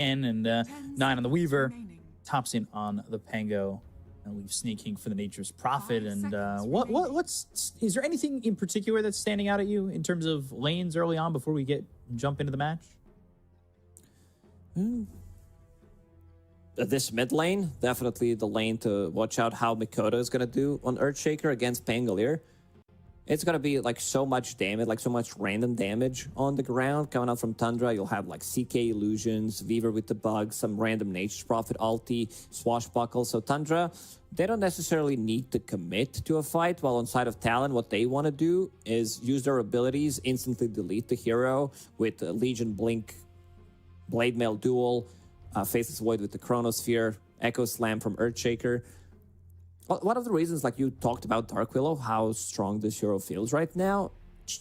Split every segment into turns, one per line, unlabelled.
10 and 9 on the Weaver. Tops in on the Pango. And leave sneaking for the Nature's Prophet. And what's is there anything in particular that's standing out at you in terms of lanes early on before we jump into the match?
This mid lane, definitely the lane to watch out how Mikoto is going to do on Earthshaker against Pangolier. It's going to be like so much damage, like so much random damage on the ground coming out from Tundra. You'll have like CK Illusions, Weaver with the bugs, some random Nature's Prophet ulti, Swashbuckle. So Tundra, they don't necessarily need to commit to a fight, while on side of Talon, what they want to do is use their abilities, instantly delete the hero with Legion Blink, Blade Mail Duel, Faceless Void with the Chronosphere, Echo Slam from Earthshaker. One of the reasons, like you talked about Dark Willow, how strong this hero feels right now,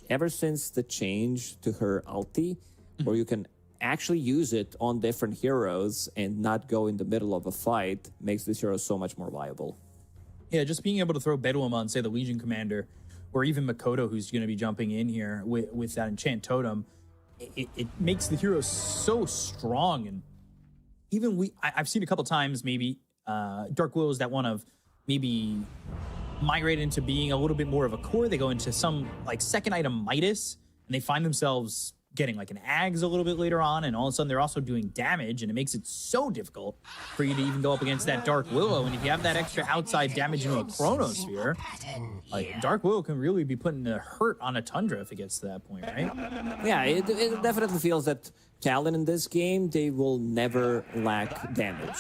ever since the change to her ulti, where you can actually use it on different heroes and not go in the middle of a fight, makes this hero so much more viable.
Yeah, just being able to throw Bedouin on, say, the Legion Commander, or even Mikoto, who's going to be jumping in here with that Enchant Totem, it makes the hero so strong. And even I've seen a couple times maybe Dark Willows that one of maybe migrate into being a little bit more of a core. They go into some like second item Midas, and they find themselves getting like an Ags a little bit later on, and all of a sudden they're also doing damage, and it makes it so difficult for you to even go up against that Dark Willow. And if you have that extra outside damage into a Chronosphere, like Dark Willow can really be putting a hurt on a Tundra if it gets to that point, right?
Yeah, it definitely feels that Talon in this game, they will never lack damage.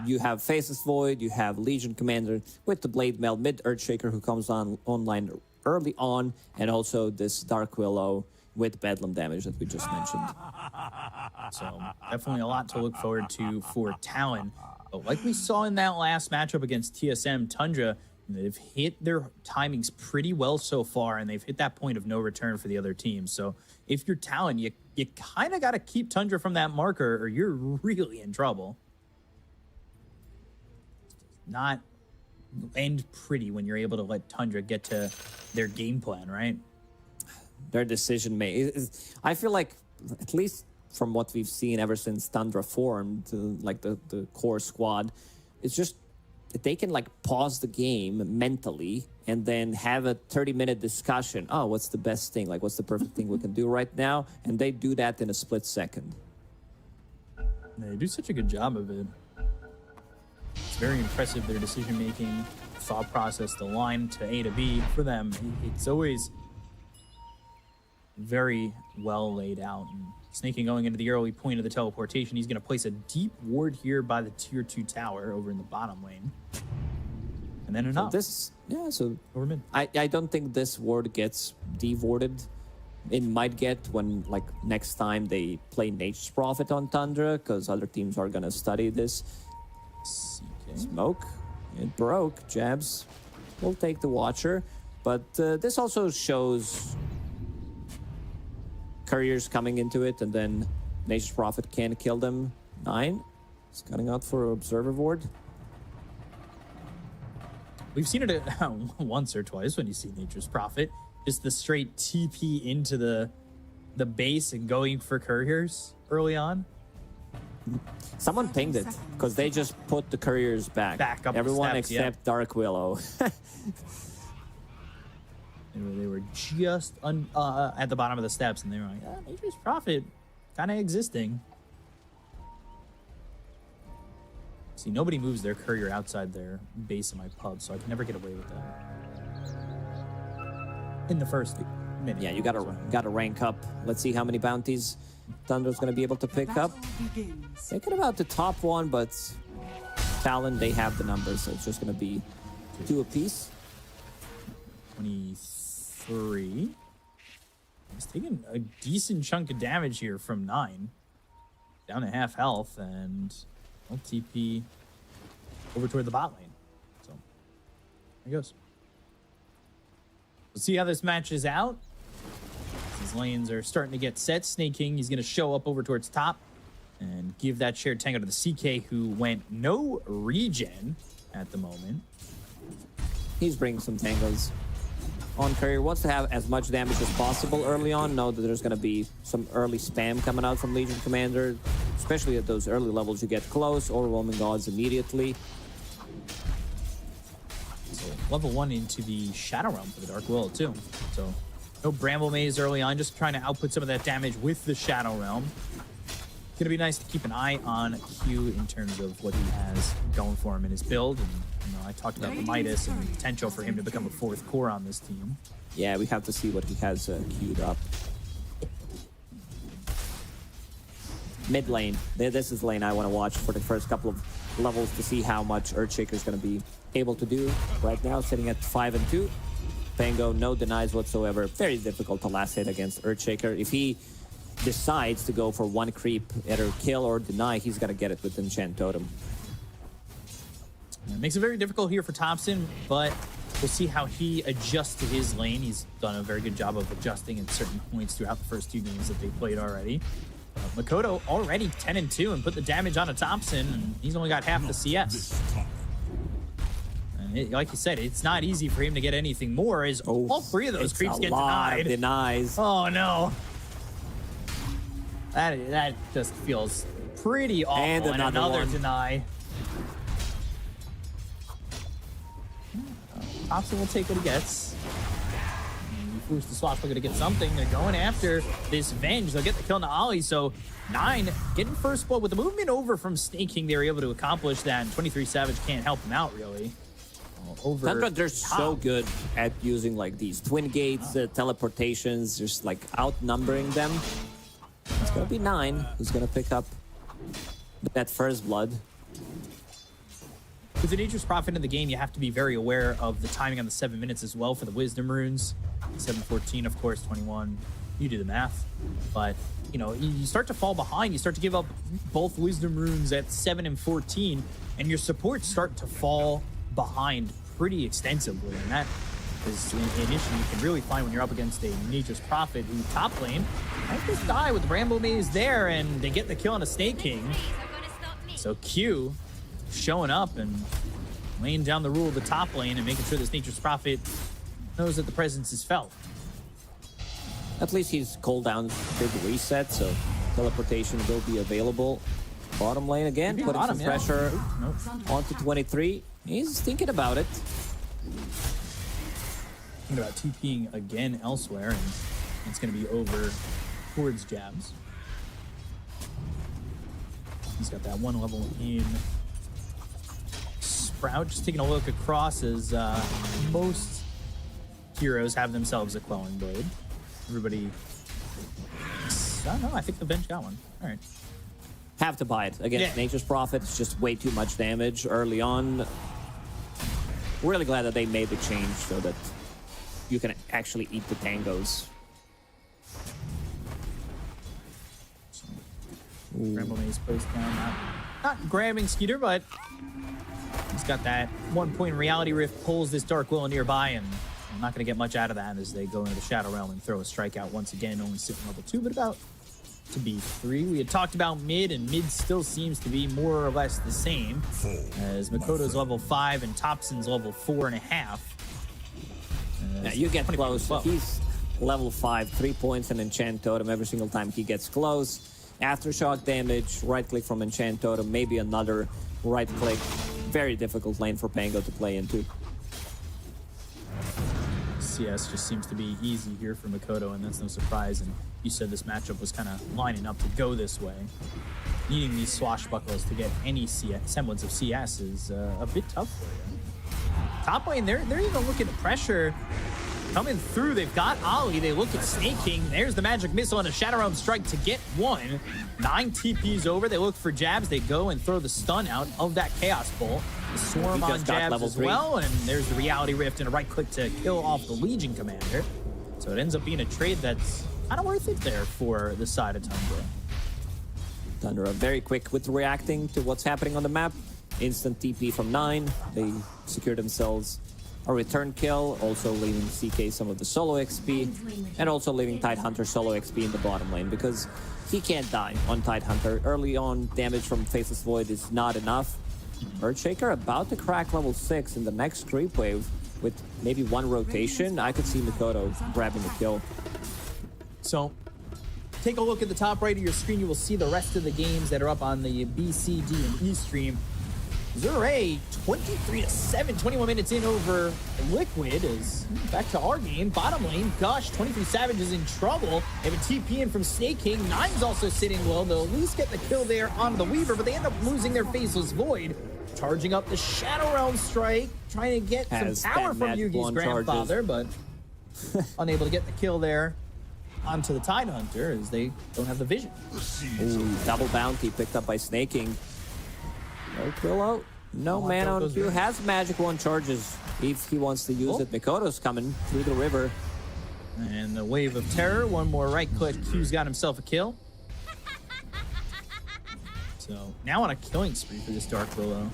You have Faceless Void, you have Legion Commander with the Blade Mail mid Earthshaker who comes online early on, and also this Dark Willow with Bedlam damage that we just mentioned.
So definitely a lot to look forward to for Talon. But like we saw in that last matchup against TSM, Tundra, they've hit their timings pretty well so far, and they've hit that point of no return for the other team. So if you're Talon, you kind of got to keep Tundra from that marker, or you're really in trouble. Not end pretty when you're able to let Tundra get to their game plan, right?
Their decision making. I feel like, at least from what we've seen ever since Tundra formed, like the core squad, it's just they can like pause the game mentally and then have a 30-minute discussion. Oh, what's the best thing? Like, what's the perfect thing we can do right now? And they do that in a split second.
They do such a good job of it. It's very impressive, their decision-making, thought process, the line to A to B for them. It's always very well laid out. And Snaking going into the early point of the teleportation. He's going to place a deep ward here by the tier 2 tower over in the bottom lane. And then enough.
So
over mid.
I don't think this ward gets devorded. It might get when, like, next time they play Nature's Prophet on Tundra, because other teams are going to study this. Smoke. It broke. Jabs will take the Watcher. But this also shows couriers coming into it, and then Nature's Prophet can kill them. 9. He's cutting out for Observer Ward.
We've seen it once or twice when you see Nature's Prophet. Just the straight TP into the base and going for couriers early on.
Someone pinged it because they just put the couriers back
up
everyone
the steps,
except Dark Willow.
They were just at the bottom of the steps, and they were like, Nature's Prophet kind of existing. See, nobody moves their courier outside their base in my pub, so I can never get away with that. In the first minute.
Yeah, you gotta rank up. Let's see how many bounties Thunder's gonna be able to pick up. Thinking about the top one, but Talon, they have the numbers, so it's just gonna be 2 apiece.
23. He's taking a decent chunk of damage here from 9. Down to half health, and TP over toward the bot lane. So there he goes. We'll see how this matches out. These lanes are starting to get set. Snake King, he's going to show up over towards top and give that shared tango to the CK, who went no regen at the moment.
He's bringing some tangos on courier. Wants to have as much damage as possible early on. Know that there's going to be some early spam coming out from Legion Commander. especially at those early levels, you get close, overwhelming gods immediately.
So level 1 into the Shadow Realm for the Dark Will too. So no Bramble Maze early on, just trying to output some of that damage with the Shadow Realm. Gonna be nice to keep an eye on Q in terms of what he has going for him in his build. And I talked about the Midas and the potential for him to become a 4th core on this team.
Yeah, we have to see what he has queued up. Mid lane. This is the lane I want to watch for the first couple of levels to see how much Earthshaker is going to be able to do. Right now, sitting at 5 and 2. Pango, no denies whatsoever. Very difficult to last hit against Earthshaker. If he decides to go for one creep, either kill or deny, he's going to get it with Enchant Totem.
It makes it very difficult here for Thompson, but we'll see how he adjusts to his lane. He's done a very good job of adjusting at certain points throughout the first 2 games that they played already. Makoto already 10 and 2 and put the damage onto Thompson, and he's only got half the CS. And like you said, it's not easy for him to get anything more, as all 3 of those creeps get denied.
Denies.
Oh no. That just feels pretty awful. And another deny. Thompson will take what he gets. Force the Swashbuckler to get something. They're going after this Venge. They'll get the kill on the Ollie. So 9 getting first blood with the movement over from Snaking. They were able to accomplish that, and 23 Savage can't help him out really.
Tundra, they're so good at using like these twin gates, teleportations, just like outnumbering them. It's gonna be 9 who's gonna pick up that first blood.
With the Nature's Prophet in the game, you have to be very aware of the timing on the 7 minutes as well for the Wisdom runes. 7:14, of course, 21. You do the math. But, you start to fall behind. You start to give up both Wisdom runes at 7 and 14, and your supports start to fall behind pretty extensively. And that is an issue you can really find when you're up against a Nature's Prophet who top lane might just die with the Bramble Maze there, and they get the kill on a Snake King. So Q showing up and laying down the rule of the top lane and making sure this Nature's Prophet knows that the presence is felt.
At least his cooldown did reset, so teleportation will be available. Bottom lane again, putting some pressure onto 23. He's thinking about it.
Thinking about TPing again elsewhere, and it's going to be over towards Jabs. He's got that 1 level in. Sprout just taking a look across as most heroes have themselves a Quelling Blade. Everybody, I don't know, I think the bench got one. All right.
Have to buy it against Nature's Prophet. It's just way too much damage early on. Really glad that they made the change so that you can actually eat the tangos.
Bramble Maze placed down, not grabbing Skeeter, but he's got that 1 point Reality Rift, pulls this Dark Will nearby, and I'm not going to get much out of that as they go into the Shadow Realm and throw a strikeout once again, only sitting level 2, but about to be 3. We had talked about mid, and mid still seems to be more or less the same, as Makoto's level 5 and Thompson's level 4.5.
Yeah, you get close. He's level 5, 3 points and Enchant Totem every single time he gets close. Aftershock damage, right click from Enchant Totem, maybe another right click. Very difficult lane for Pango to play into.
CS just seems to be easy here for Makoto, and that's no surprise. And you said this matchup was kind of lining up to go this way. Needing these swashbucklers to get any semblance of CS is a bit tough for you. Top lane, they're even looking to pressure coming through. They've got Ollie. They look at Snake King. There's the magic missile and a Shadow Realm strike to get 1. 9 TPs over. They look for Jabs. They go and throw the stun out of that Chaos Bolt. The swarm on Jabs as well, and there's the Reality Rift and a right click to kill off the Legion Commander. So it ends up being a trade that's kind of worth it there for the side of Tundra.
Tundra very quick with reacting to what's happening on the map. Instant TP from 9. They secure themselves a return kill, also leaving CK some of the solo XP, and also leaving Tidehunter solo XP in the bottom lane, because he can't die on Tidehunter. Early on, damage from Faceless Void is not enough. Earthshaker about to crack level 6 in the next creep wave with maybe 1 rotation. I could see Makoto grabbing the kill.
So take a look at the top right of your screen, you will see the rest of the games that are up on the B, C, D, and E stream. Zure 23-7, 21 minutes in over Liquid is back to our game. Bottom lane, Gush, 23 Savage is in trouble. They have a TP in from Snake King. Nine's also sitting low. They'll at least get the kill there on the Weaver, but they end up losing their Faceless Void. Charging up the Shadow Realm Strike, trying to get some power from Yugi's grandfather, but unable to get the kill there onto the Tidehunter as they don't have the vision.
Ooh, double bounty picked up by Snake King. No kill out. No man on Q. Has magic 1 charges if he wants to use it. Mikoto's coming through the river.
And the Wave of Terror. One more right click. Q's got himself a kill. So now on a killing spree for this Dark Willow.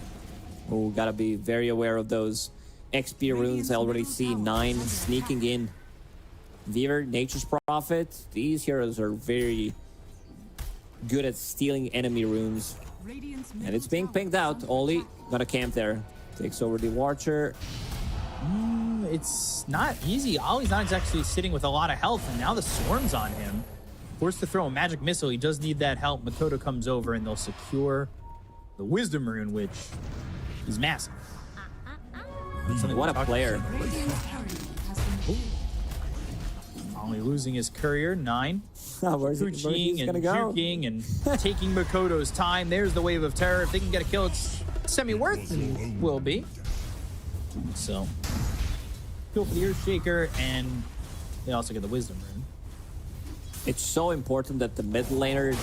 Oh, gotta be very aware of those XP runes. I already see 9 sneaking in. Weaver, Nature's Prophet. These heroes are very good at stealing enemy runes. And it's being pinged out. Oli gonna camp there. Takes over the Watcher.
It's not easy. Ollie's not exactly sitting with a lot of health, and now the Swarm's on him. Forced to throw a magic missile. He does need that help. Mikoto comes over, and they'll secure the Wisdom Rune, which is massive.
What a player.
Ollie losing his courier, 9.
Where's he gonna go?
Juking and taking Makoto's time. There's the Wave of Terror. If they can get a kill, it's semi-worth and will be. So, kill for the Earthshaker, and they also get the Wisdom Rune.
It's so important that the mid laner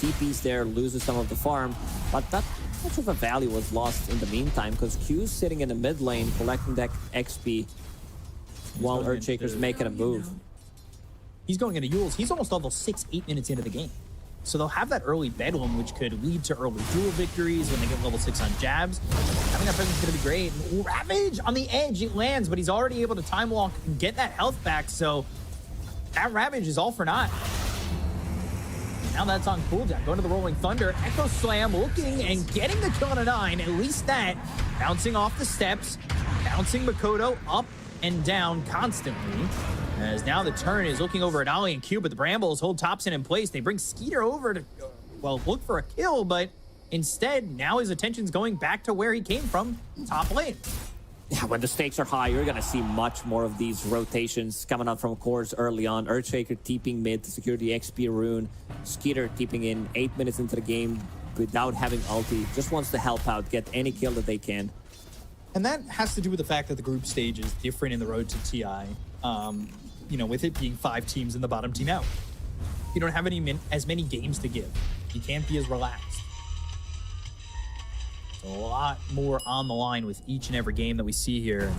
TPs there, loses some of the farm, but that much of a value was lost in the meantime because Q's sitting in the mid lane collecting that XP while Earthshaker's making a move.
He's going into Yules. He's almost level 6, 8 minutes into the game. So they'll have that early Bedlam, which could lead to early duel victories when they get level 6 on jabs. Having that presence is going to be great. Ravage on the edge, it lands, but he's already able to time walk and get that health back. So that Ravage is all for naught. Now that's on cooldown. Going to the Rolling Thunder. Echo Slam looking and getting the kill on a 9. At least that. Bouncing off the steps. Bouncing Mikoto up and down constantly. As now the turn is looking over at Ollie and Q, but the Brambles hold Thompson in place. They bring Skeeter over to, well, look for a kill, but instead, now his attention's going back to where he came from, top lane.
Yeah, when the stakes are high, you're going to see much more of these rotations coming out from cores early on. Earthshaker TPing mid to secure the XP rune. Skeeter TPing in 8 minutes into the game without having ulti. Just wants to help out, get any kill that they can.
And that has to do with the fact that the group stage is different in the road to TI. You know, with it being 5 teams in the bottom team out. You don't have as many games to give. You can't be as relaxed. It's a lot more on the line with each and every game that we see here.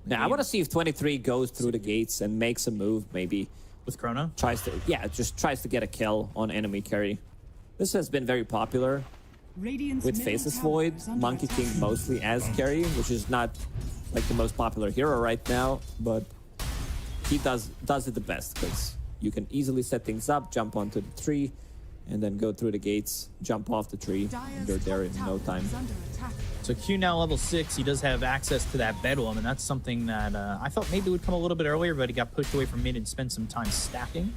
Now, I want to see if 23 goes through the gates and makes a move, maybe.
With Chrono?
Just tries to get a kill on enemy carry. This has been very popular with Faceless Void, Monkey King mostly as carry, which is not like the most popular hero right now, but he does it the best because you can easily set things up, jump onto the tree, and then go through the gates, jump off the tree, and you're there in no time.
So Q now level 6, he does have access to that Bedlam, and that's something that I thought maybe would come a little bit earlier, but he got pushed away from mid and spent some time stacking.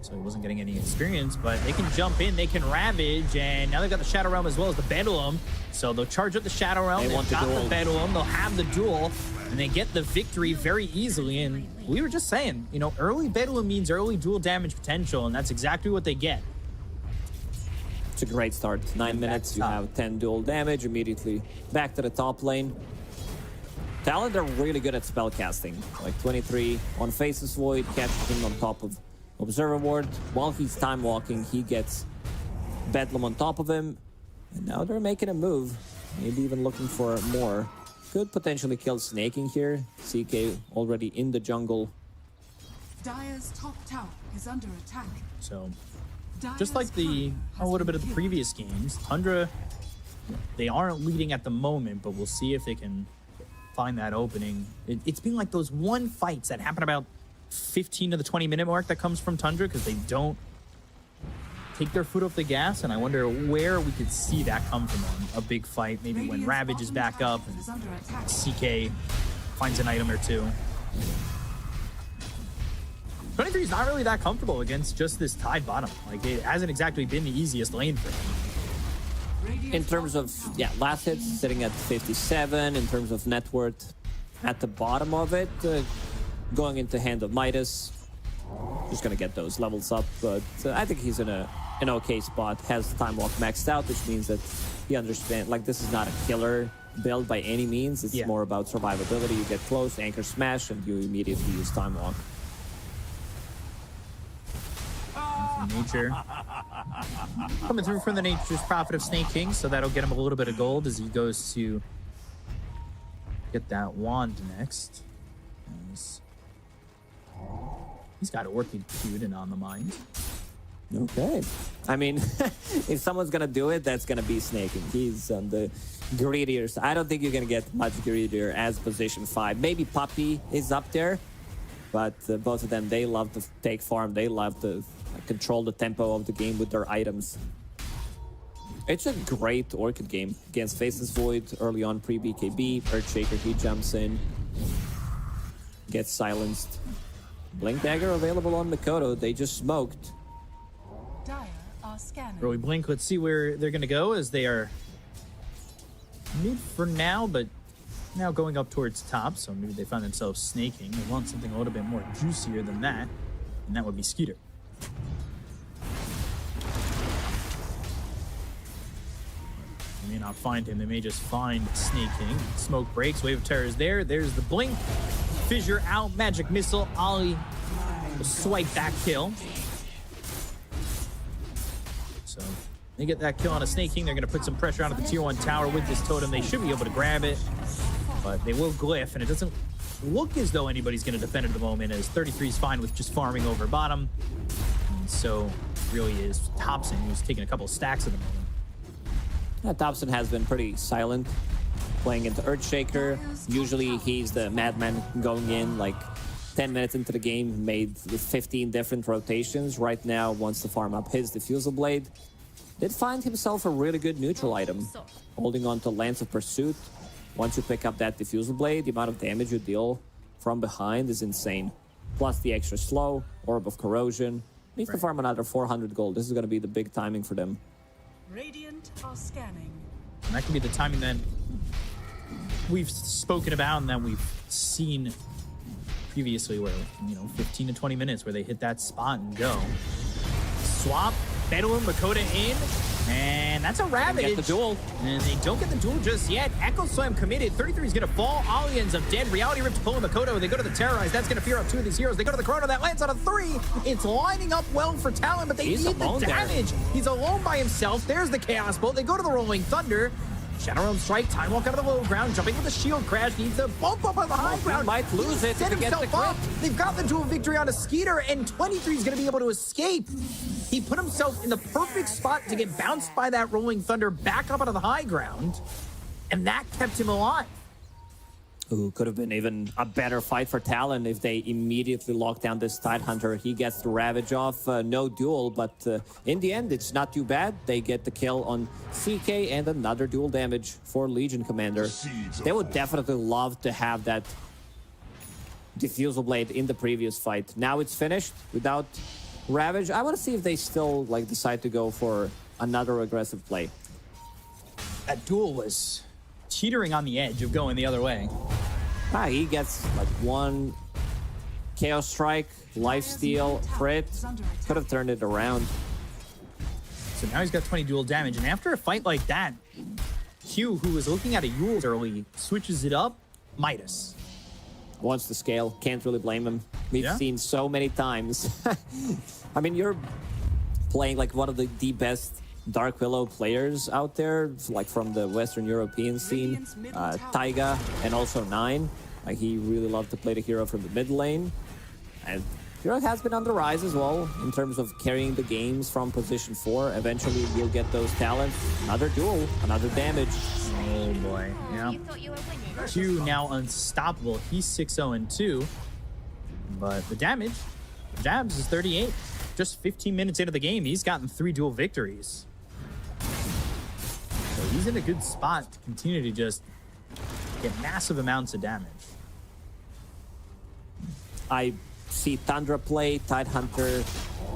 So he wasn't getting any experience, but they can jump in, they can Ravage, and now they've got the Shadow Realm as well as the Bedlam. So they'll charge up the Shadow Realm, they've got the Bedlam, they'll have the duel, and they get the victory very easily. And we were just saying, you know, early Bedlam means early dual damage potential, and that's exactly what they get.
It's a great start. 9 minutes, you have 10 dual damage, immediately back to the top lane. Talon, they're really good at spell casting. Like 23 on Faceless Void, catches him on top of Observer Ward. While he's time walking, he gets Bedlam on top of him. And now they're making a move. Maybe even looking for more. Could potentially kill Snaking here. CK already in the jungle.
Dire's top tower is under attack.
So, just like a little bit of the previous games, Tundra, they aren't leading at the moment, but we'll see if they can find that opening. It's been like those one fights that happen about 15 to the 20-minute mark that comes from Tundra because they don't take their foot off the gas, and I wonder where we could see that come from them. A big fight, maybe when Ravage is back up and CK finds an item or two. 23 is not really that comfortable against just this tied bottom. Like, it hasn't exactly been the easiest lane for him.
In terms of, yeah, last hits sitting at 57. In terms of net worth at the bottom of it, going into Hand of Midas. Just gonna get those levels up, but I think he's in an okay spot. Has Time Walk maxed out, which means that he understands, like, this is not a killer build by any means. It's more about survivability. You get close, Anchor Smash, and you immediately use Time Walk.
Nature. Coming through from the Nature's Prophet of Snake King, so that'll get him a little bit of gold as he goes to get that wand next. He's got Orchid Cuden on the mind.
Okay. I mean, if someone's gonna do it, that's gonna be Snaking. He's on the greedier side. I don't think you're gonna get much greedier as position 5. Maybe Puppy is up there, but both of them, they love to take farm. They love to control the tempo of the game with their items. It's a great Orchid game against Faceless Void early on pre-BKB. Earthshaker, he jumps in, gets silenced. Blink Dagger available on Mikoto. They just smoked.
Dire are scanning.
Early blink. Let's see where they're going to go, as they are mid for now, but now going up towards top. So maybe they find themselves snaking. They want something a little bit more juicier than that, and that would be Skeeter. They may not find him. They may just find Snaking. Smoke breaks. Wave of Terror is there. There's the blink. Fissure out. Magic Missile. Ollie will swipe that kill. So they get that kill on a Snake King. They're going to put some pressure onto the tier 1 tower with this totem. They should be able to grab it, but they will glyph, and it doesn't look as though anybody's going to defend at the moment, as 33 is fine with just farming over bottom. And so it really is Thompson, who's taking a couple of stacks at the moment.
Yeah, Thompson has been pretty silent playing into Earthshaker. Usually he's the madman going in like 10 minutes into the game, made 15 different rotations. Right now wants to farm up his Diffusal Blade. Did find himself a really good neutral item, holding on to Lance of Pursuit. Once you pick up that Diffusal Blade, the amount of damage you deal from behind is insane. Plus the extra slow, Orb of Corrosion. Needs to farm another 400 gold. This is going to be the big timing for them.
Radiant are scanning.
And that could be the timing that we've spoken about and that we've seen previously, where, you know, 15 to 20 minutes where they hit that spot and go. Swap, Bedouin, Makota in, and that's a Ravage.
Get the duel.
And they don't get the duel just yet. Echo Slam committed. 33 is going to fall. Ollie ends up dead. Reality Rift to pull in Makoto. They go to the Terrorize. That's going to fear up 2 of these heroes. They go to the Chrono. That lands on a 3. It's lining up well for Talon, but they need the damage.
There.
He's alone by himself. There's the Chaos Bolt. They go to the Rolling Thunder. Shadow Realm Strike, Time Walk out of the low ground, jumping with a shield crash, needs to bump up on the high ground.
Might lose it
Set
if he gets
himself
the
up. They've got the dual victory on a Skeeter, and 23 is going to be able to escape. He put himself in the perfect spot to get bounced by that Rolling Thunder back up onto the high ground, and that kept him alive.
Ooh, could have been even a better fight for Talon if they immediately lock down this Tidehunter. He gets the Ravage off, no duel, but in the end, it's not too bad. They get the kill on CK and another dual damage for Legion Commander. They would definitely love to have that Diffusal Blade in the previous fight. Now it's finished without Ravage. I want to see if they still like decide to go for another aggressive play.
That duel was teetering on the edge of going the other way.
He gets like 1 Chaos Strike, Lifesteal, crit. Could have turned it around.
So now he's got 20 dual damage, and after a fight like that, Q, who was looking at a Yule early, switches it up. Midas
Wants to scale. Can't really blame him. We've seen so many times. I mean, you're playing like one of the best Dark Willow players out there, like from the Western European scene. Taiga and also Nine. Like, he really loved to play the hero from the mid lane. And hero has been on the rise as well in terms of carrying the games from position 4. Eventually, you'll get those talents. Another duel, another damage.
Oh boy, yeah. Q now unstoppable. He's 6-0-2, but the damage, Jabs is 38. Just 15 minutes into the game, he's gotten 3 dual victories. So he's in a good spot to continue to just get massive amounts of damage.
I see Tundra play, Tidehunter,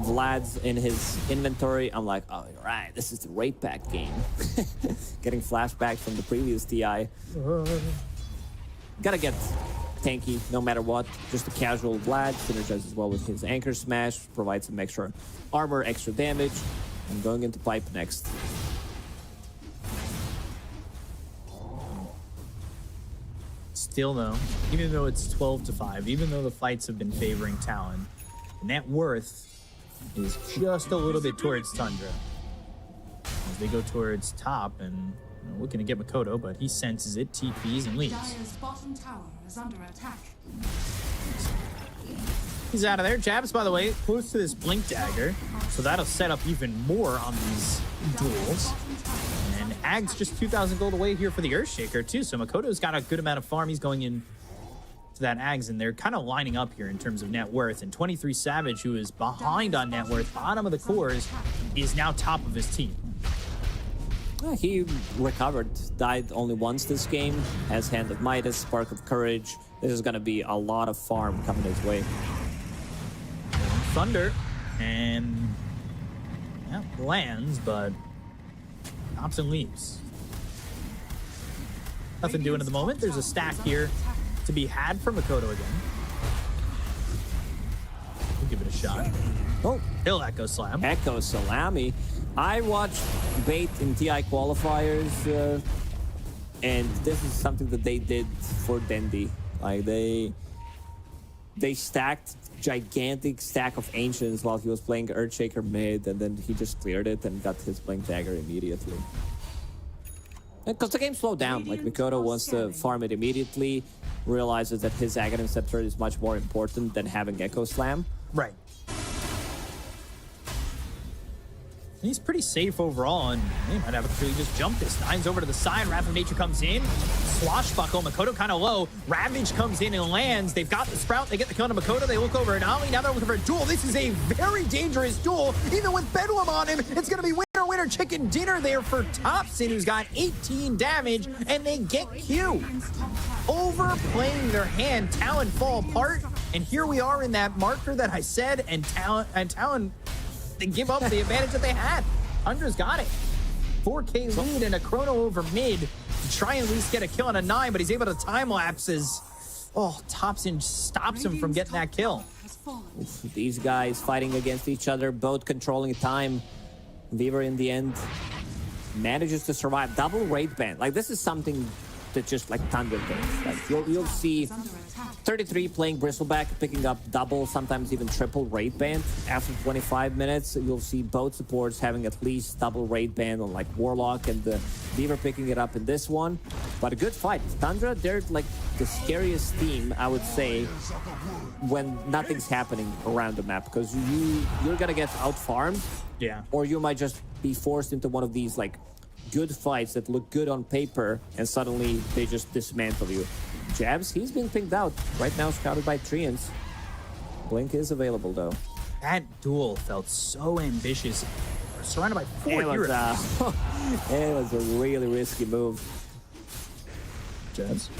Vlad's in his inventory, I'm like, oh, right, this is the raid pack game. Getting flashbacks from the previous TI. Gotta get tanky no matter what. Just a casual Vlad, synergizes well with his anchor smash, provides some extra armor, extra damage. I'm going into pipe next.
Still though, even though it's 12-5, even though the fights have been favoring Talon, net worth is just a little bit towards Tundra. As they go towards top and looking to get Makoto, but he senses it, TPs, and leaves.
Dire's bottom tower is under attack.
He's out of there. Jabs, by the way, close to this Blink Dagger, so that'll set up even more on these duels. And Ag's just 2,000 gold away here for the Earthshaker, too, so Makoto's got a good amount of farm. He's going in to that Ags, and they're kind of lining up here in terms of net worth. And 23 Savage, who is behind on net worth, bottom of the cores, is now top of his team.
He recovered, died only once this game, has Hand of Midas, Spark of Courage. This is going to be a lot of farm coming his way.
Thunder, and yeah, lands, but Thompson leaves. Nothing doing at the moment. There's a stack here to be had for Makoto again. We'll give it a shot.
Oh,
He'll Echo Slam.
Echo Salami. I watched Bait in TI qualifiers, and this is something that they did for Dendi. Like they stacked gigantic stack of Ancients while he was playing Earthshaker mid, and then he just cleared it and got his Blink Dagger immediately. Because the game slowed down. Like Makoto wants to farm it immediately, realizes that his Aghanim Scepter is much more important than having Echo Slam.
Right. He's pretty safe overall, and he might have actually just jumped this. Nine's over to the side. Wrath of Nature comes in. Swashbuckle. Makoto kind of low. Ravage comes in and lands. They've got the Sprout. They get the kill to Makoto. They look over at Ali. Now they're looking for a duel. This is a very dangerous duel. Even with Bedlam on him, it's going to be winner, winner, chicken dinner there for Thompson, who's got 18 damage, and they get Q. Overplaying their hand. Talon fall apart, and here we are in that marker that I said, and Talon they give up the advantage that they had. Tundra's got it. 4K lead and a chrono over mid to try and at least get a kill on a 9, but he's able to time lapses. Oh, Thompson stops him from getting that kill.
Oof, these guys fighting against each other, both controlling time. Weaver in the end manages to survive. Double raid ban. Like, this is something that just like Tundra does. Like you'll see 33 playing Bristleback, picking up double, sometimes even triple raid ban. After 25 minutes, you'll see both supports having at least double raid ban on like Warlock, and the Beaver picking it up in this one. But a good fight. Tundra, they're like the scariest team, I would say, when nothing's happening around the map, because you're gonna get out-farmed.
Yeah.
Or you might just be forced into one of these like good fights that look good on paper, and suddenly they just dismantle you. Jabs, he's been pinged out. Right now scouted by Treants. Blink is available though.
That duel felt so ambitious. We're surrounded by 4 heroes.
It was a really risky move.
Jabs.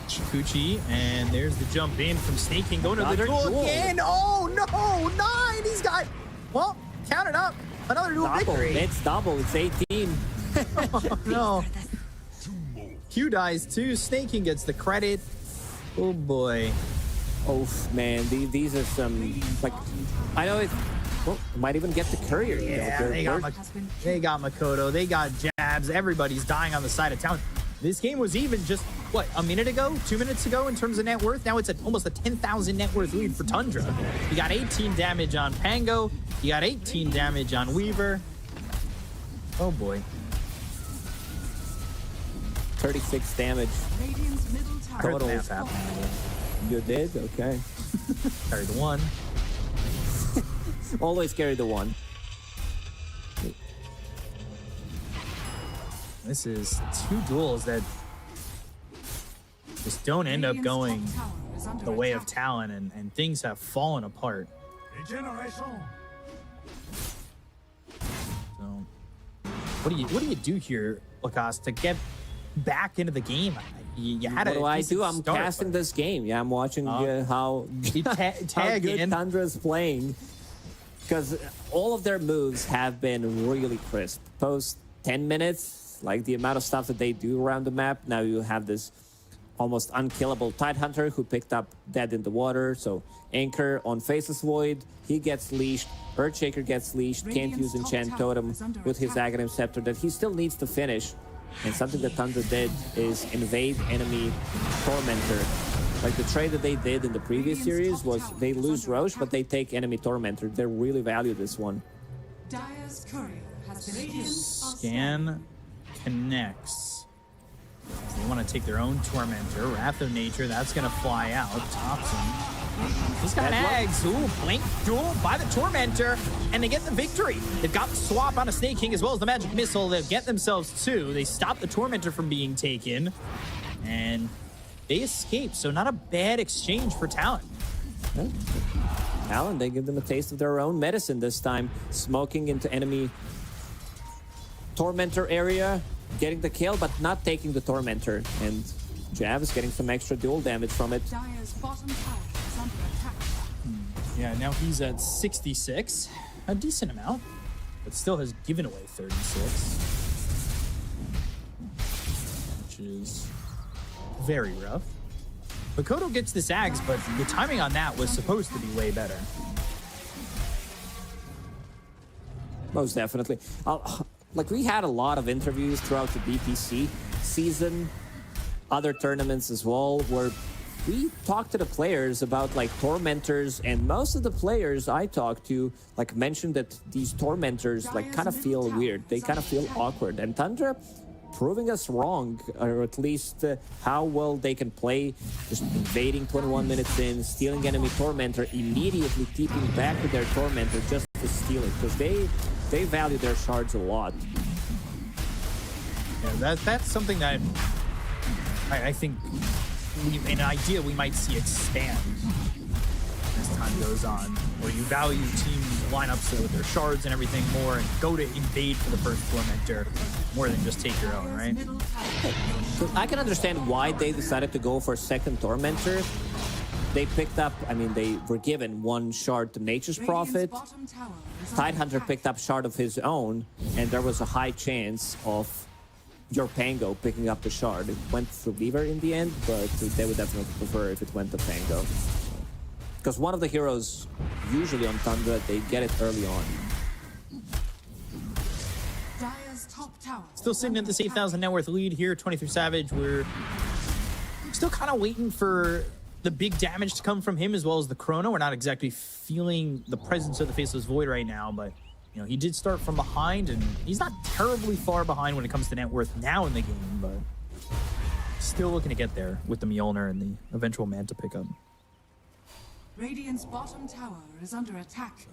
Chikuchi, and there's the jump in from Snaking, going to the duel again. Oh no, 9! He's got, well, count it up. Another duel victory.
It's double. It's 18.
Oh, no. Q dies too. Snaking gets the credit. Oh boy.
Oh man, these are some like I know it. Well, might even get the courier.
Yeah, they got Makoto. They got Jabs. Everybody's dying on the side of town. This game was even just, what, a minute ago? 2 minutes ago in terms of net worth? Now it's almost a 10,000 net worth lead for Tundra. You got 18 damage on Pango. You got 18 damage on Weaver. Oh, boy.
36 damage.
Total.
You did? Okay.
Carry the 1.
Always carry the 1.
This is 2 duels that just don't end up going the way of Talon, and things have fallen apart. So, what do you do here, Lacoste, to get back into the game? You had
What do I
decent
do? I'm
start,
casting
but
this game. Yeah, I'm watching how,
you
how
tag
good
in.
Tundra's playing. Because all of their moves have been really crisp. Post 10 minutes, like the amount of stuff that they do around the map. Now you have this almost unkillable Tidehunter who picked up Dead in the Water. So Anchor on Faceless Void, he gets leashed. Earthshaker gets leashed, can't use Enchant Totem with his Aghanim Scepter that he still needs to finish. And something that Tundra did is invade enemy Tormentor. Like the trade that they did in the previous series was they lose Roche, but they take enemy Tormentor. They really value this one.
Dire's courier has been killed.
Scan connects. They want to take their own Tormentor. Wrath of Nature, that's going to fly out. Topson. He's got Ags. Ooh, blink duel by the Tormentor, and they get the victory. They've got the swap on a Snake King as well as the Magic Missile. They'll get themselves two. They stop the Tormentor from being taken, and they escape. So not a bad exchange for Talon.
Talon, they give them a taste of their own medicine this time. Smoking into enemy Tormentor area, getting the kill, but not taking the Tormentor. And Jav is getting some extra dual damage from it.
Dire's bottom tower is under attack.
Yeah, now he's at 66. A decent amount, but still has given away 36. Which is very rough. Makoto gets this Ags, but the timing on that was supposed to be way better.
Most definitely. Like, we had a lot of interviews throughout the BPC season, other tournaments as well, where we talked to the players about, like, Tormentors, and most of the players I talked to, like, mentioned that these Tormentors, like, kind of feel weird. They kind of feel awkward. And Tundra proving us wrong, or at least how well they can play, just invading 21 minutes in, stealing enemy Tormentor, immediately keeping back with their Tormentor just to steal it, because they value their shards a lot.
Yeah, that's something that I think, an idea we might see expand as time goes on, where you value team lineups with their shards and everything more, and go to invade for the first Tormentor more than just take your own, right?
I can understand why they decided to go for a second Tormentor. They picked up, I mean, they were given one shard to Nature's Prophet. Tidehunter picked up shard of his own, and there was a high chance of your Pango picking up the shard. It went to Weaver in the end, but they would definitely prefer if it went to Pango. Because one of the heroes, usually on Tundra, they get it early on.
Dire's top tower.
Still sitting at this 8,000 net worth lead here, 23 Savage. We're still kind of waiting for the big damage to come from him, as well as the Chrono. We're not exactly feeling the presence of the Faceless Void right now, but you know, he did start from behind, and he's not terribly far behind when it comes to net worth now in the game, but still looking to get there with the Mjolnir and the eventual Manta pickup.
Radiant's bottom tower is under attack.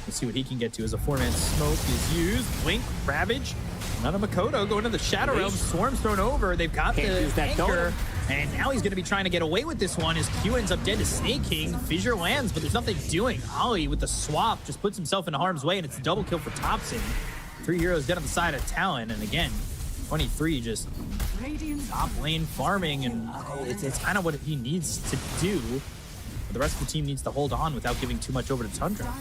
Let's see what he can get to as a 4-man smoke is used. Blink, Ravage, another Makoto going to the Shadow Realm. Swarm's thrown over. They've got the anchor, and now he's going to be trying to get away with this one as Q ends up dead to Snake King. Fissure lands, but there's nothing doing. Ollie with the swap just puts himself in harm's way, and it's a double kill for Topson. 3 heroes dead on the side of Talon, and again, 23 just top lane farming, and it's kind of what he needs to do. But the rest of the team needs to hold on without giving too much over to Tundra.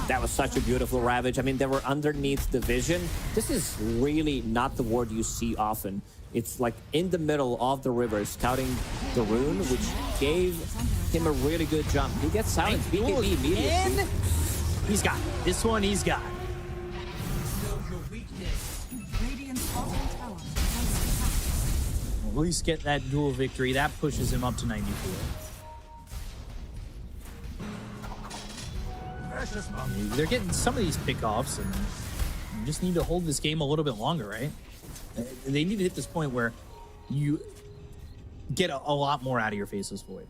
That was such a beautiful Ravage. I mean, they were underneath the vision. This is really not the ward you see often. It's like in the middle of the river, scouting the rune, which gave him a really good jump. He gets silenced BKB immediately.
He's got it. This one he's got. At least get that dual victory. That pushes him up to 94. They're getting some of these pickoffs, and you just need to hold this game a little bit longer, right? They need to hit this point where you get a lot more out of your Faceless Void.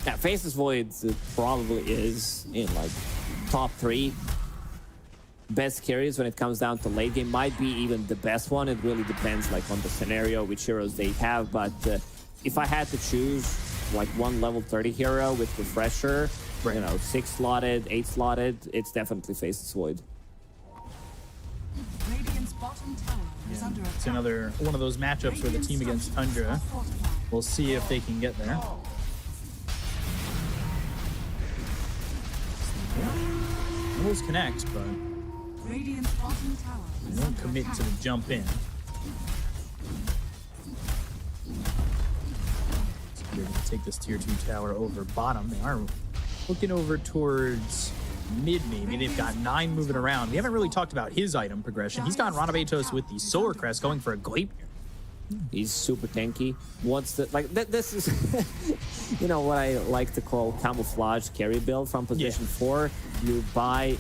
Yeah, Faceless Void probably is in like top 3 best carries when it comes down to late game. Might be even the best one. It really depends like on the scenario, which heroes they have. But if I had to choose like one level 30 hero with Refresher, right, you know, 6 slotted, 8 slotted, it's definitely Faceless Void.
Radiant's bottom tower is under
It's
attack.
another one of those matchups where the team against Tundra, we'll see if they can get there. Almost connect, but
Radiant's bottom tower
they
is
won't
under
commit
attack.
to the jump in. So they're going to take this tier 2 tower over bottom. They are looking over towards mid, maybe. They've got 9 moving around. We haven't really talked about his item progression. He's got Ranabetos with the Solar Crest going for a Gleipnir.
He's super tanky. Wants to like this is you know what I like to call camouflage carry build from position 4. You buy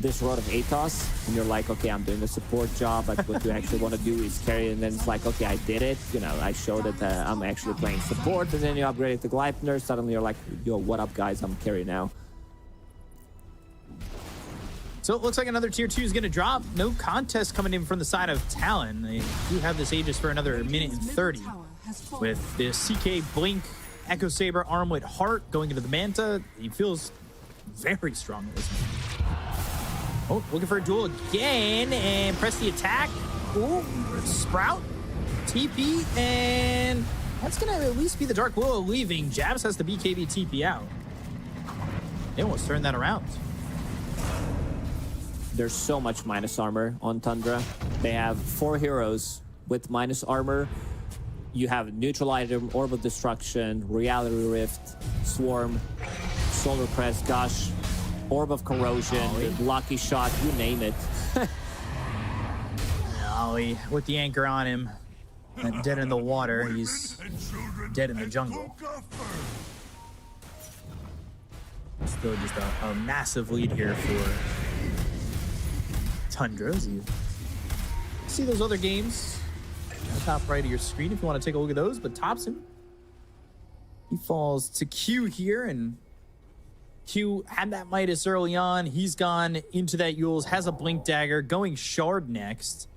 this Rod of Atos and you're like, okay, I'm doing a support job, but what you actually want to do is carry, and then it's like, okay, I did it. You know, I showed that I'm actually playing support, and then you upgrade it to Gleipnir. Suddenly you're like, yo, what up, guys? I'm carry now.
So it looks like another tier 2 is going to drop. No contest coming in from the side of Talon. They do have this Aegis for another minute and 30. With the CK Blink, Echo Saber, Armlet, Heart going into the Manta. He feels very strong at this moment. Oh, looking for a duel again and press the attack. Ooh, Sprout, TP, and that's going to at least be the Dark Willow leaving. Jabs has the BKB TP out. They almost turned that around.
There's so much minus armor on Tundra. They have 4 heroes with minus armor. You have Neutral Item, Orb of Destruction, Reality Rift, Swarm, Solar Crest, Gush, Orb of Corrosion, Lucky Shot, you name it.
Ollie with the anchor on him. And dead in the water. He's dead in the jungle. Still just a massive lead here for Tundra. You see those other games at the top right of your screen if you want to take a look at those. But Thompson, he falls to Q here, and Q had that Midas early on. He's gone into that Yules, has a Blink Dagger, going Shard next.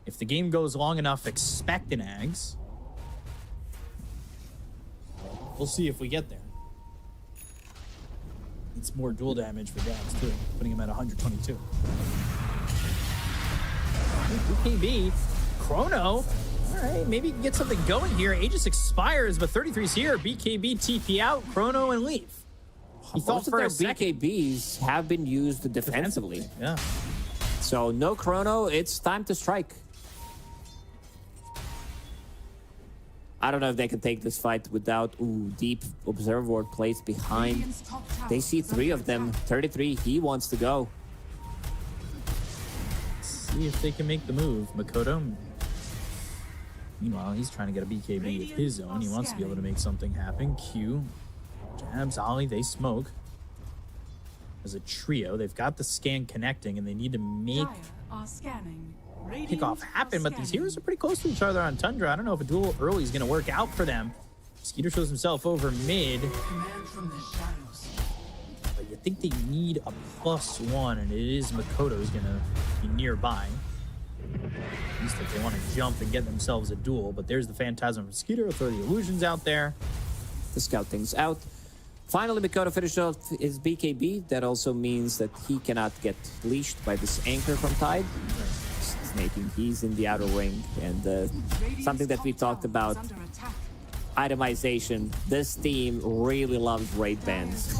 If the game goes long enough, expect an Ags. We'll see if we get there. It's more dual damage for Jabs too, putting him at 122. BKB, Chrono. All right, maybe get something going here. Aegis expires, but 33's here. BKB TP out, Chrono and leave. He thought
Most of
for
their
a second.
BKBs have been used defensively.
Yeah.
So no Chrono, it's time to strike. I don't know if they can take this fight without deep observer ward placed behind.
Radiant's top tower
They see
is
3
under
of them.
attack.
33, he wants to go.
See if they can make the move. Makoto, meanwhile, he's trying to get a BKB of his own. He wants to be able to make something happen. Q, Jabs, Ollie, they smoke. As a trio, they've got the scan connecting, and they need to make
Dire are scanning.
kickoff happen, but these heroes are pretty close to each other on Tundra. I don't know if a duel early is going to work out for them. Skeeter shows himself over mid,
Command from the shadows.
but you think they need a +1, and it is Makoto who's going to be nearby. At least if they want to jump and get themselves a duel, but there's the Phantasm from Skeeter. Will throw the illusions out there.
To scout things out. Finally, Makoto finished off his BKB. That also means that he cannot get leashed by this anchor from Tide. Snaking, he's in the outer ring, and something that we talked about, itemization. This team really loves raid bands.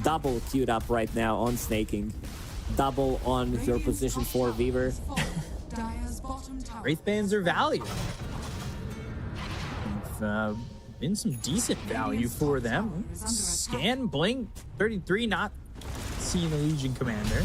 Double queued up right now on snaking. Double on your position 4 Weaver.
Wraith bands are value. Been some decent value for them. Scan, blink, 33, not seeing the Legion Commander.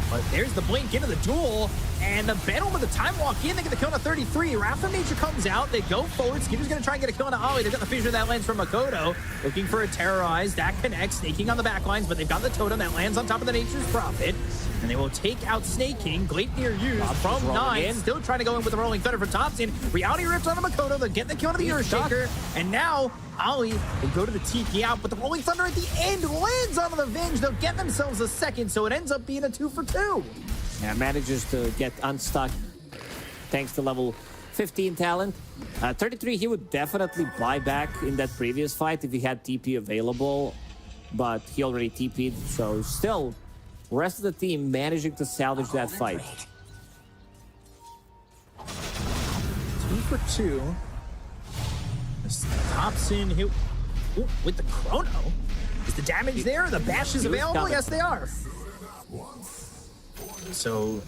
But there's the blink into the duel, and the Battle with the time walk in. They get the kill on a 33. Wrath of Nature comes out. They go forward. Skeeter's going to try and get a kill on Ollie. They've got the Fissure that lands from Makoto. Looking for a Terrorize. That connects. Snaking on the back lines, but they've got the Totem that lands on top of the Nature's Prophet. And they will take out Snaking. Gleipnir used from 9. Still trying to go in with the Rolling Thunder from Thompson. Reality rips on the Makoto. They'll get the kill on the Earthshaker. And now Ollie will go to the TP out, but the Rolling Thunder at the end lands on the Venge. They'll get themselves a second, so it ends up being a 2 for 2.
Yeah, manages to get unstuck thanks to level 15 talent. 33, he would definitely buy back in that previous fight if he had TP available, but he already TP'd, so still, rest of the team managing to salvage that fight.
for 2. Thompson hit with the chrono. Is the damage there? The bash is available? Yes, they are. So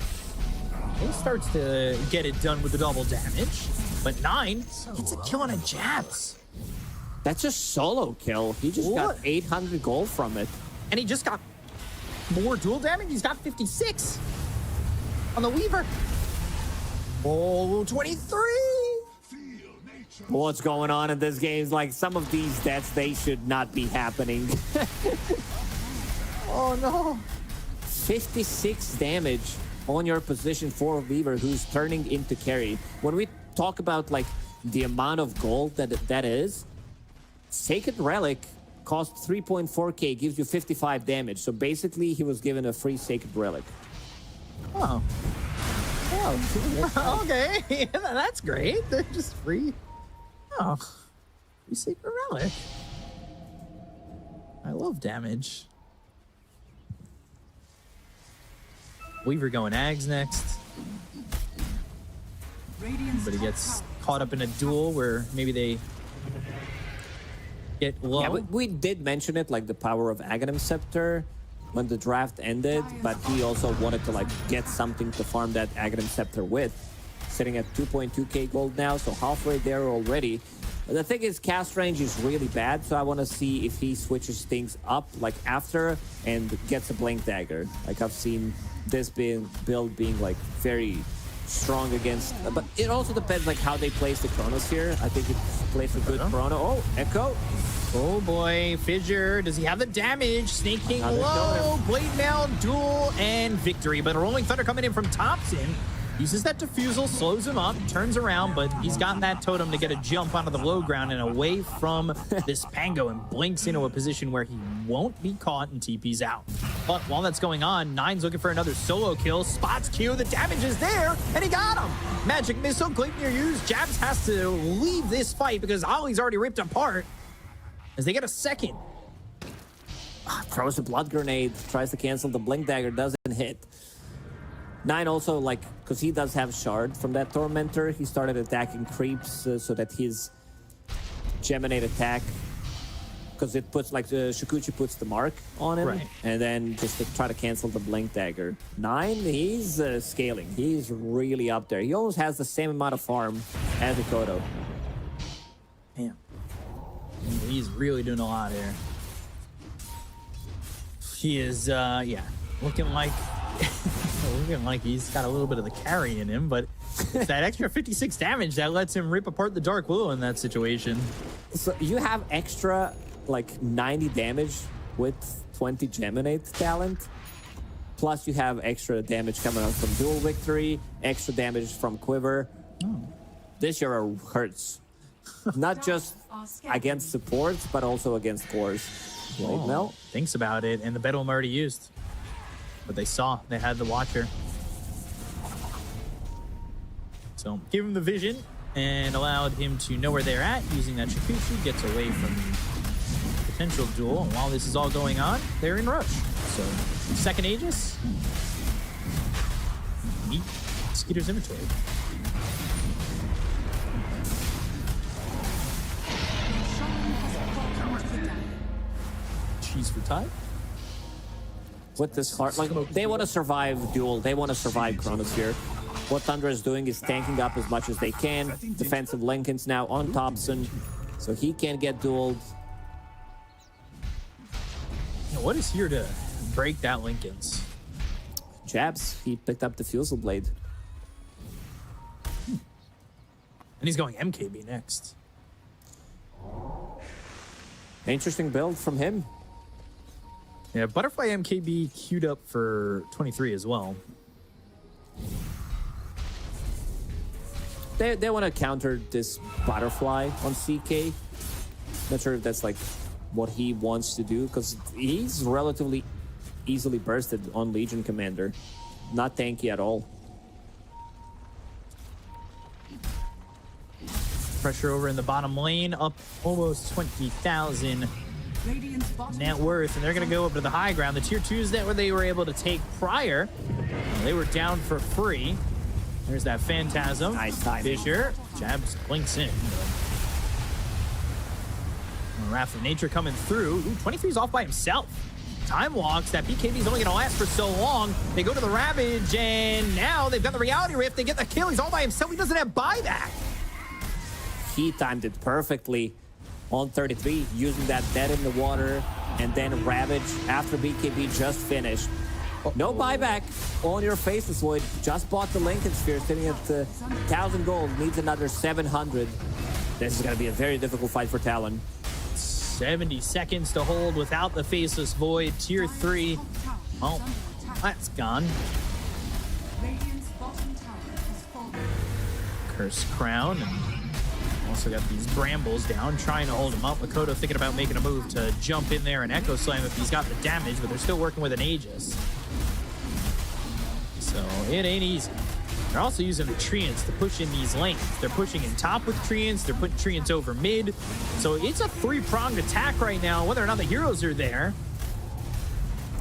he starts to get it done with the double damage. But 9 gets a kill on a Jabs.
That's a solo kill. He just got 800 gold from it.
And he just got more dual damage. He's got 56 on the Weaver. Oh, 23.
What's going on in this game? Like, some of these deaths, they should not be happening.
Oh, no.
56 damage on your position for Weaver, who's turning into carry. When we talk about, like, the amount of gold that is, Sacred Relic costs 3.4k, gives you 55 damage. So basically, he was given a free Sacred Relic.
Oh. Oh, okay. Yeah, that's great. They're just free. Oh, free Sacred Relic. I love damage. Weaver going Ags next. But he gets caught up in a duel where maybe they get low.
Yeah, we did mention it, like the power of Aghanim Scepter when the draft ended, but he also wanted to like get something to farm that Aghanim Scepter with. Sitting at 2.2k gold now, so halfway there already. The thing is, cast range is really bad, so I want to see if he switches things up like after and gets a Blink Dagger. Like I've seen this build being like very strong against, but it also depends like how they place the Chronos here. I think it plays a good Chrono. Oh, Echo.
Oh boy, Fissure, does he have the damage? Sneaking low, Blade Mail, duel, and victory. But a Rolling Thunder coming in from Thompson. Uses that defusal, slows him up, turns around, but he's gotten that totem to get a jump onto the low ground and away from this Pango and blinks into a position where he won't be caught and TP's out. But while that's going on, Nine's looking for another solo kill, spots Q, the damage is there, and he got him! Magic Missile, Gleipnir used, Jabs has to leave this fight because Ollie's already ripped apart as they get a second.
Throws a Blood Grenade, tries to cancel the Blink Dagger, doesn't hit. Nine also, like, because he does have Shard from that Tormentor, he started attacking creeps so that his Geminate attack, because it puts, like, the Shikuchi puts the mark on him,
right,
and then just to try to cancel the Blink Dagger. Nine, he's scaling. He's really up there. He almost has the same amount of farm as Ikoto.
Damn. He's really doing a lot here. He is, yeah, looking like he's got a little bit of the carry in him, but it's that extra 56 damage that lets him rip apart the Dark Willow in that situation.
So you have extra, like, 90 damage with 20 Geminate talent, plus you have extra damage coming out from Dual Victory, extra damage from Quiver.
Oh.
This year hurts. Not just against supports, but also against cores. Right, Mel?
Thinks about it, and the Bedouin already used. But they saw, they had the Watcher. So give him the vision and allowed him to know where they're at. Using that Shikuchi, gets away from the potential duel. And while this is all going on, they're in rush. So second Aegis. Meet Skeeter's inventory. Cheese for Tide.
With this heart, like, they want to survive duel, they want to survive Chronos here. What Tundra is doing is tanking up as much as they can. Defensive Linken's now on Thompson, so he can't get dueled.
What is here to break that Linken's?
Jabs, he picked up the Fusel Blade.
And he's going MKB next.
Interesting build from him.
Yeah, Butterfly MKB queued up for 23 as well.
They want to counter this Butterfly on CK. Not sure if that's like what he wants to do, because he's relatively easily bursted on Legion Commander. Not tanky at all.
Pressure over in the bottom lane, up almost 20,000 net worth, and they're going to go up to the high ground. The tier 2s that they were able to take prior, they were down for free. There's that Phantasm.
Nice timing.
Fisher. Jabs blinks in. Wrath of Nature coming through. Ooh, 23's off by himself. Time walks. That BKB's only going to last for so long. They go to the Ravage, and now they've got the Reality Rift. They get the kill. He's all by himself. He doesn't have buyback.
He timed it perfectly on 33, using that dead in the water, and then Ravage after BKB just finished. No buyback on your Faceless Void. Just bought the Lincoln Sphere, sitting at 1,000 gold. Needs another 700. This is going to be a very difficult fight for Talon.
70 seconds to hold without the Faceless Void. Tier 3. Oh, that's gone. Curse Crown. And also got these Brambles down, trying to hold him up. Makoto thinking about making a move to jump in there and Echo Slam if he's got the damage, but they're still working with an Aegis. So it ain't easy. They're also using the Treants to push in these lanes. They're pushing in top with Treants. They're putting Treants over mid. So it's a three-pronged attack right now, whether or not the heroes are there.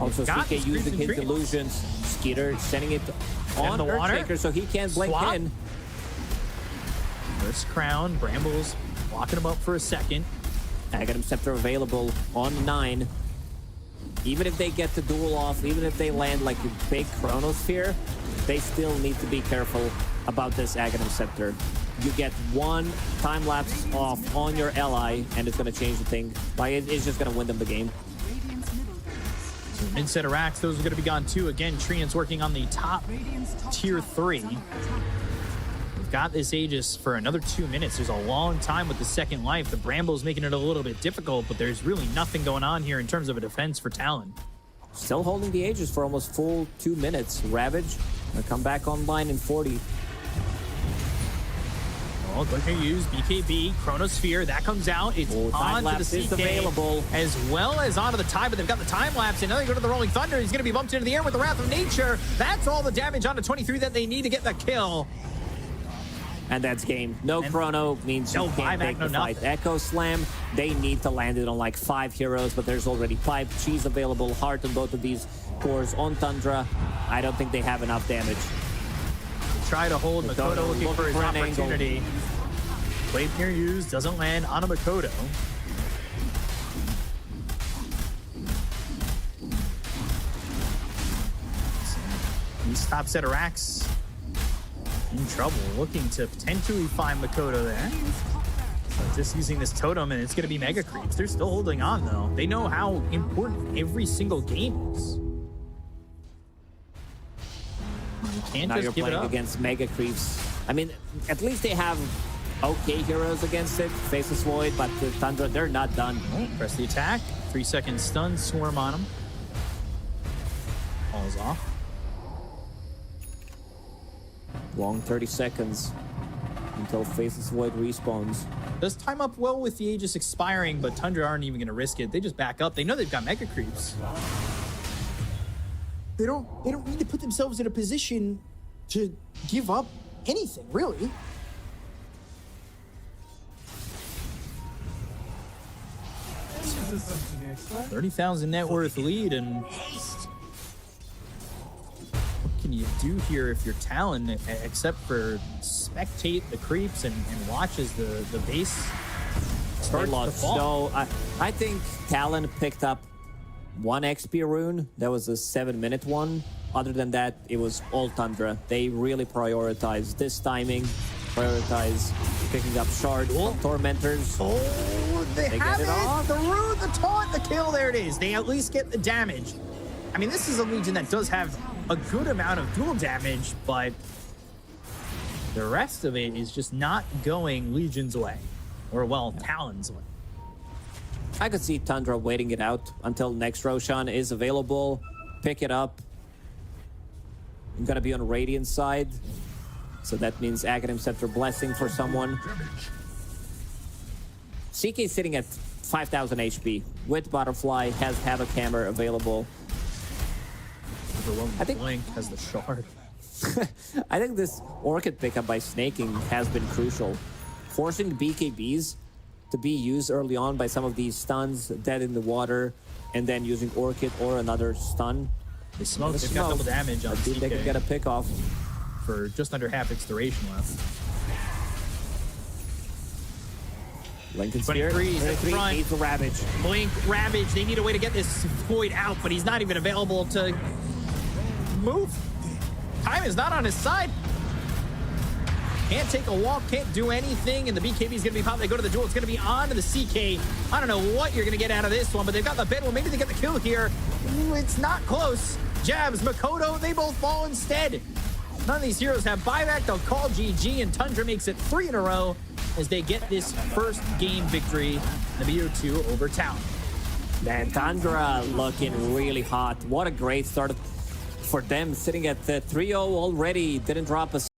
Also, CK using his illusions. Skeeter sending it on
the water.
Earthshaker so he can blink
Swap.
in.
First Crown, Brambles locking him up for a second.
Aghanim Scepter available on 9. Even if they get the duel off, even if they land like a big Chronosphere, they still need to be careful about this Aghanim Scepter. You get one time lapse off on your ally, and it's going to change the thing. Like, it's just going to win them the game.
Mid set of racks, those are going to be gone too. Again, Treants working on the top tier 3. We've got this Aegis for another 2 minutes. There's a long time with the second life. The Brambles making it a little bit difficult, but there's really nothing going on here in terms of a defense for Talon.
Still holding the Aegis for almost full 2 minutes. Ravage will come back online in 40.
Well, going to use BKB, Chronosphere, that comes out. It's on to the CK,
available,
as well as onto the time, but they've got the time lapse, and now they go to the Rolling Thunder. He's going to be bumped into the air with the Wrath of Nature. That's all the damage onto 23 that they need to get the kill.
And that's game. No chrono means you can't take the fight. Echo Slam, they need to land it on like 5 heroes, but there's already Pipe, Cheese available, Heart on both of these cores. On Tundra, I don't think they have enough damage.
Try to hold Makoto looking for his opportunity. Sleipnir used, doesn't land on a Makoto. These top set of racks in trouble, looking to potentially find Makoto there. So just using this totem, and it's going to be Mega Creeps. They're still holding on, though. They know how important every single game is. You can't
Now
just
you're
give it
playing
up.
against Mega Creeps. I mean, at least they have okay heroes against it. Faceless Void, but the Tundra, they're not done.
Oh, press the attack. 3-second stun, swarm on him. Falls off.
Long 30 seconds until Faceless Void respawns.
Does time up well with the Aegis expiring, but Tundra aren't even going to risk it. They just back up. They know they've got Mega Creeps. They don't need to put themselves in a position to give up anything, really. $30,000 net worth lead, and what can you do here if you're Talon, except for spectate the creeps and watch as the base starts to fall?
So I think Talon picked up 1 XP rune. That was a 7-minute one. Other than that, it was all Tundra. They really prioritized this timing, prioritize picking up shards, tormentors.
Oh, they have
get it off.
The rune, the taunt, the kill. There it is. They at least get the damage. I mean, this is a Legion that does have a good amount of dual damage, but the rest of it is just not going Legion's way, or well, Talon's way.
I could see Tundra waiting it out until next Roshan is available. Pick it up. I'm gonna be on Radiant side, so that means Aghanim Scepter Blessing for someone. CK is sitting at 5,000 HP with Butterfly, has Havoc Hammer available.
I think Blink has the shard.
I think this Orchid pickup by snaking has been crucial. Forcing BKBs to be used early on by some of these stuns, dead in the water, and then using Orchid or another stun.
They smoked. They've got double damage on
I think they
CK.
can get a pick off.
for just under half its duration left.
Lincoln's
23
here.
is in
23
front.
needs the Ravage.
Blink, Ravage, they need a way to get this Void out, but he's not even available to move. Time is not on his side. Can't take a walk, can't do anything, and the BKB is going to be popped. They go to the duel. It's going to be on to the CK. I don't know what you're going to get out of this one, but they've got the Bedouin. Maybe they get the kill here. Ooh, it's not close. Jabs, Makoto, they both fall instead. None of these heroes have buyback. They'll call GG, and Tundra makes it 3 in a row as they get this first game victory in the BO2 over Talon.
Man, Tundra looking really hot. What a great start for them, sitting at the 3-0 already. Didn't drop a